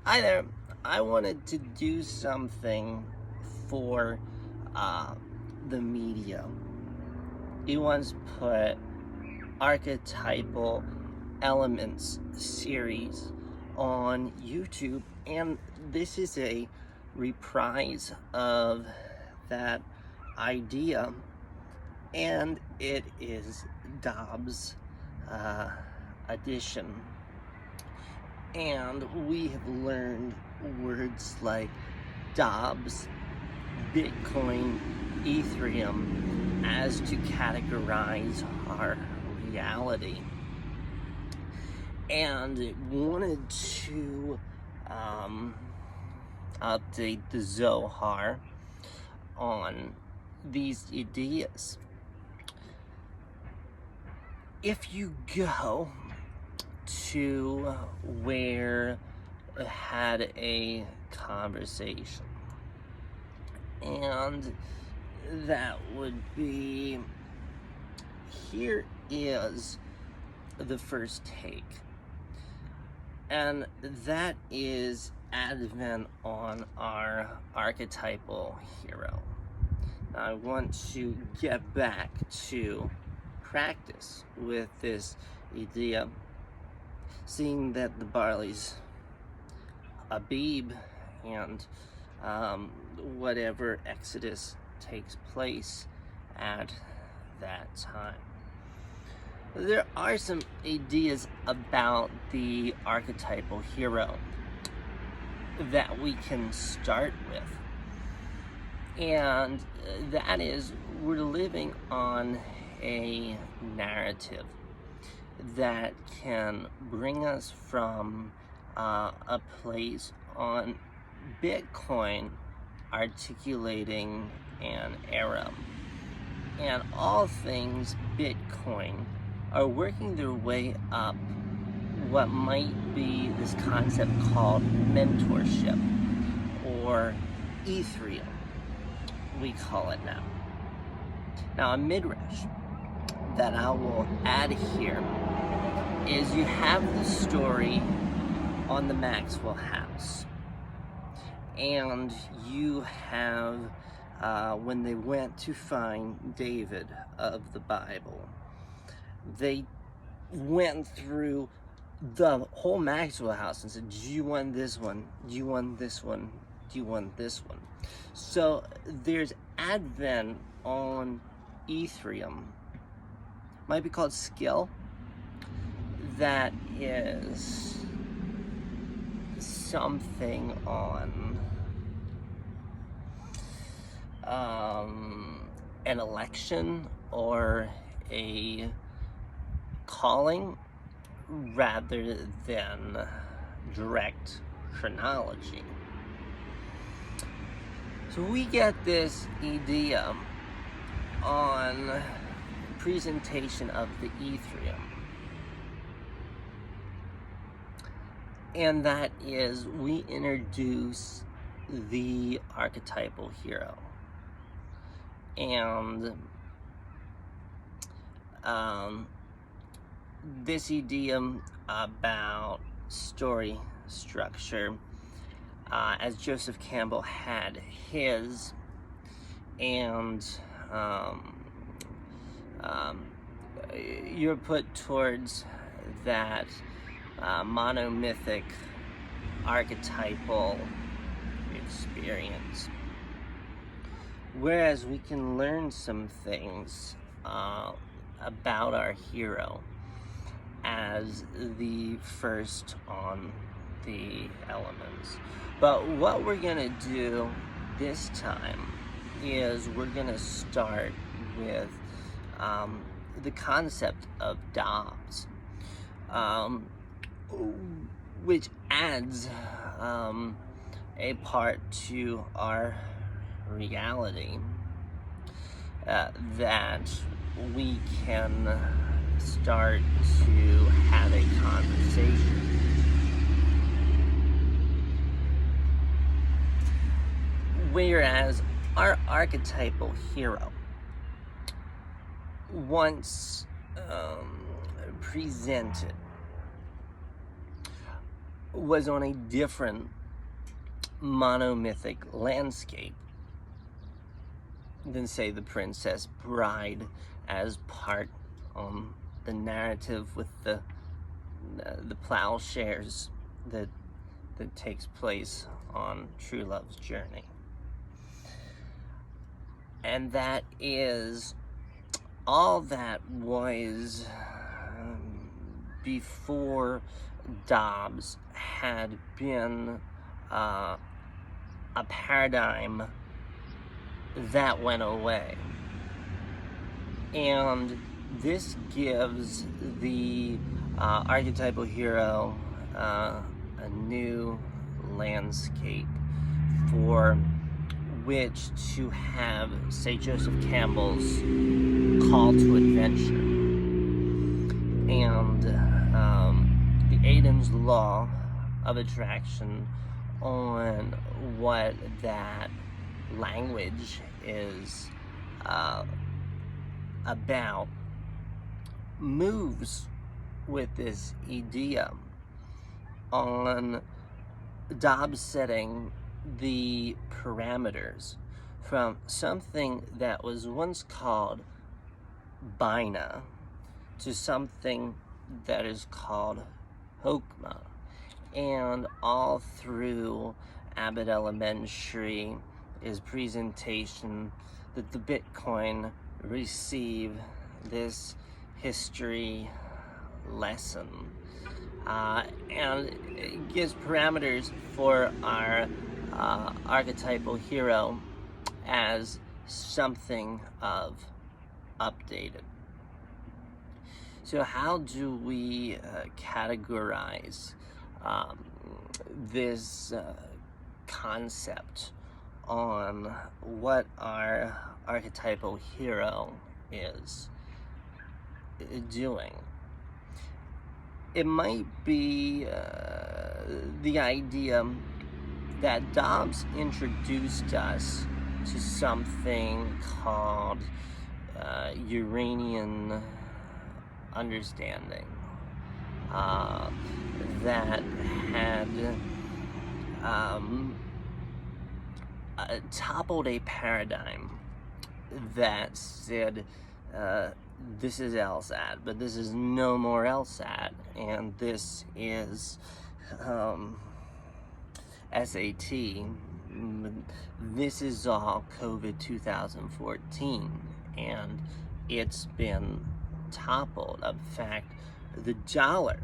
Hi there. I wanted to do something for uh, the media. He once put archetypal elements series on YouTube, and this is a reprise of that idea, and it is Dobbs' edition. And we have learned words like Dobbs, Bitcoin, Ethereum as to categorize our reality. And wanted to update the Zohar on these ideas. If you go to where it had a conversation, and that would be, here is the first take, and that is Advent on our archetypal hero. Now, I want to get back to practice with this idea, seeing that the barley's Abib and whatever Exodus takes place at that time. There are some ideas about the archetypal hero that we can start with, and that is, we're living on a narrative that can bring us from a place on Bitcoin articulating an era, and all things Bitcoin are working their way up what might be this concept called mentorship, or Ethereum, we call it now. Now, a midrash that I will add here is, you have the story on the Maxwell house, and you have when they went to find David of the Bible, they went through the whole Maxwell house and said, do you want this one? Do you want this one? Do you want this one? So there's Advent on Ethereum, might be called skill, that is something on an election or a calling rather than direct chronology. So we get this idea on presentation of the Ethereum, and that is, we introduce the archetypal hero, and this idiom about story structure, as Joseph Campbell had his, and you're put towards that monomythic archetypal experience, whereas we can learn some things about our hero as the first on the elements. But what we're gonna do this time is we're gonna start with the concept of Dobbs, which adds a part to our reality that we can start to have a conversation. Whereas our archetypal hero, once presented, was on a different monomythic landscape than, say, the Princess Bride, as part on the narrative with the plowshares that takes place on True Love's journey. And that is all that was before Dobbs had been a paradigm that went away. And this gives the archetypal hero a new landscape for which to have, say, Joseph Campbell's call to adventure. And the Aiden's law of attraction on what that language is about moves with this idea on Dobbs setting the parameters from something that was once called Bina to something that is called Hokmah. And all through Abbott Elementary is presentation that the Bitcoin receive this history lesson. And it gives parameters for our archetypal hero as something of updated. So how do we categorize this concept on what our archetypal hero is doing? It might be the idea that Dobbs introduced us to something called Uranian understanding that had toppled a paradigm that said this is LSAT, but this is no more LSAT, and this is SAT. This is all COVID 2014, and it's been toppled. In fact, the dollar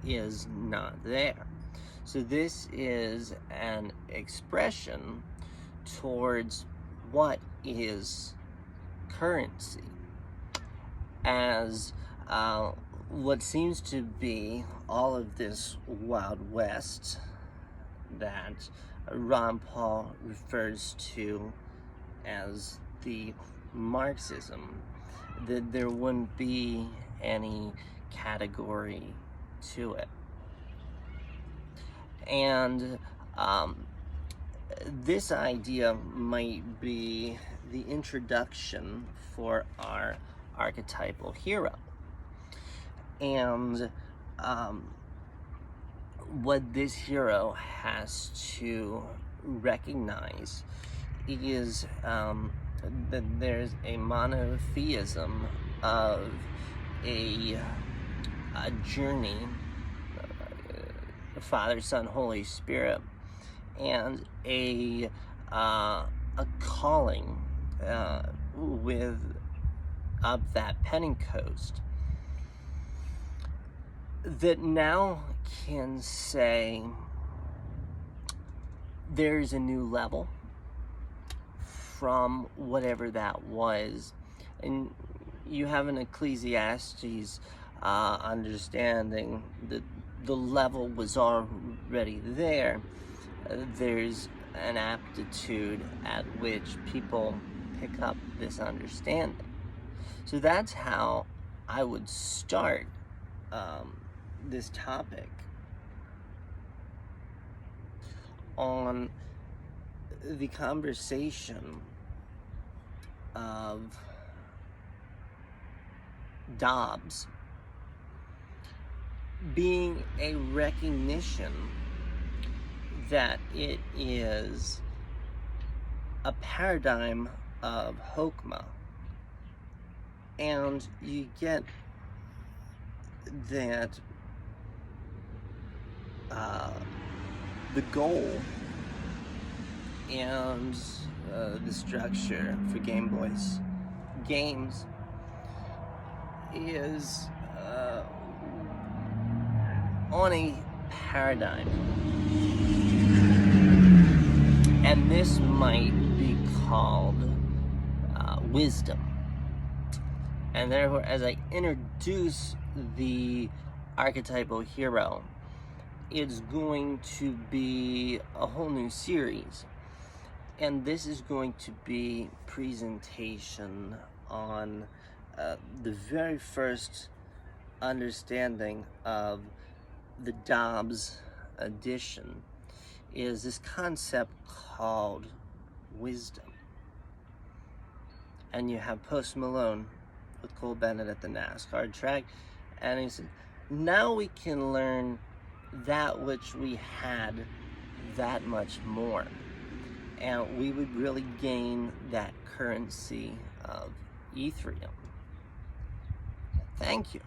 is not there. So this is an expression towards what is currency, as what seems to be all of this Wild West that Ron Paul refers to as the Marxism, that there wouldn't be any category to it. And this idea might be the introduction for our archetypal hero. And what this hero has to recognize is that there's a monotheism of a journey, Father, Son, Holy Spirit, and a calling with up that Pentecost that now can say there's a new level from whatever that was. And you have an Ecclesiastes understanding that the level was already there. There's an aptitude at which people pick up this understanding. So that's how I would start this topic on the conversation of Dobbs being a recognition that it is a paradigm of Hokmah, and you get that the goal and the structure for Game Boy's games is on a paradigm, and this might be called wisdom. And therefore, as I introduce the archetypal hero, it's going to be a whole new series, and this is going to be presentation on the very first understanding of the Dobbs edition is this concept called wisdom. And you have Post Malone with Cole Bennett at the NASCAR track, and he said, now we can learn that which we had that much more, and we would really gain that currency of Ethereum. Thank you.